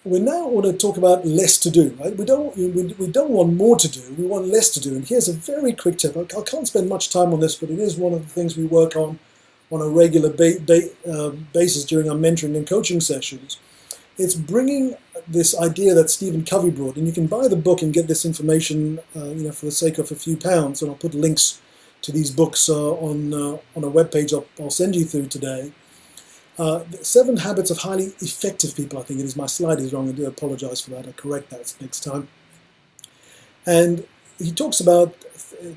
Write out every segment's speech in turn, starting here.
we now want to talk about less to do, right? We don't want more to do, we want less to do. And here's a very quick tip. I can't spend much time on this, but it is one of the things we work on a regular basis during our mentoring and coaching sessions. It's bringing this idea that Stephen Covey brought, and you can buy the book and get this information, for the sake of a few pounds. And I'll put links to these books on a webpage I'll send you through today. 7 Habits of Highly Effective People, I think it is. My slide is wrong. I do apologize for that. I'll correct that next time. And he talks about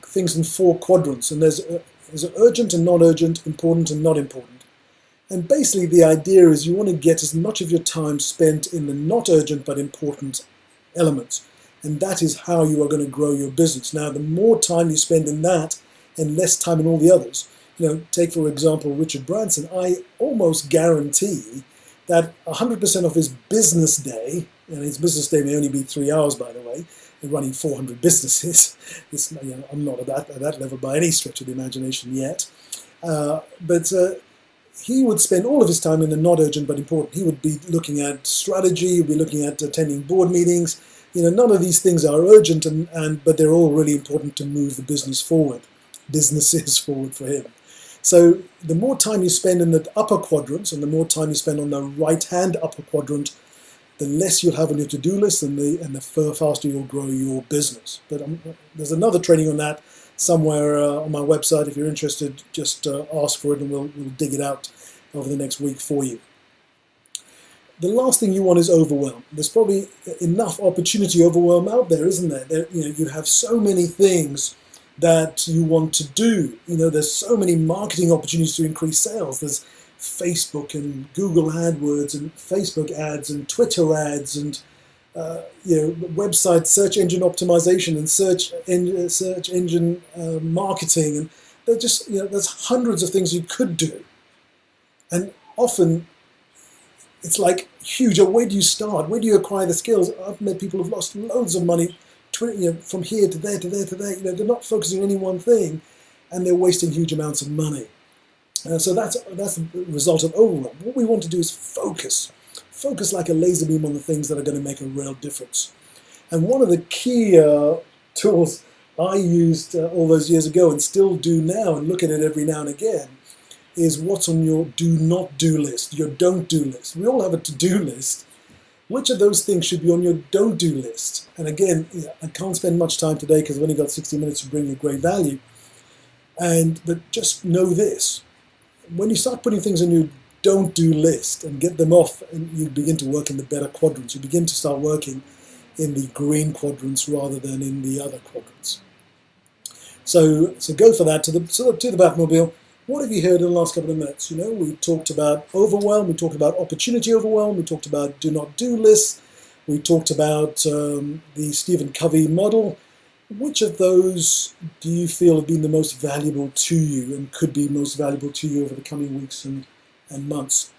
things in 4 quadrants, and there's urgent and not urgent, important and not important. And basically the idea is you want to get as much of your time spent in the not urgent but important elements. And that is how you are going to grow your business. Now, the more time you spend in that and less time in all the others, take for example Richard Branson, I almost guarantee that 100% of his business day, and his business day may only be 3 hours, by the way, and running 400 businesses. I'm not at that level by any stretch of the imagination yet. But he would spend all of his time in the not urgent but important. He would be looking at strategy, he would be looking at attending board meetings. None of these things are urgent, but they're all really important to move the businesses forward for him. So the more time you spend in the upper quadrants and the more time you spend on the right-hand upper quadrant, the less you'll have on your to-do list and the faster you'll grow your business. But there's another training on that somewhere on my website. If you're interested, just ask for it and we'll dig it out over the next week for you. The last thing you want is overwhelm. There's probably enough opportunity overwhelm out there, isn't there? You have so many things that you want to do. There's so many marketing opportunities to increase sales. There's Facebook and Google AdWords and Facebook ads and Twitter ads and website search engine optimization and search engine marketing, and there's hundreds of things you could do. And often it's like huge. Where do you start? Where do you acquire the skills? I've met people who've lost loads of money from here to there to there to there. They're not focusing on any one thing, and they're wasting huge amounts of money. So that's the result of overwhelm. What we want to do is focus like a laser beam on the things that are going to make a real difference. And one of the key tools I used all those years ago and still do now, and look at it every now and again, is what's on your do not do list, your don't do list. We all have a to-do list. Which of those things should be on your don't do list? And again, I can't spend much time today because I've only got 60 minutes to bring you great value. But just know this: when you start putting things on your don't do list and get them off, and you begin to work in the better quadrants, you begin to start working in the green quadrants rather than in the other quadrants. So go for that. To the Batmobile. What have you heard in the last couple of minutes? We talked about overwhelm, we talked about opportunity overwhelm, we talked about do not do lists, we talked about the Stephen Covey model. Which of those do you feel have been the most valuable to you and could be most valuable to you over the coming weeks and months?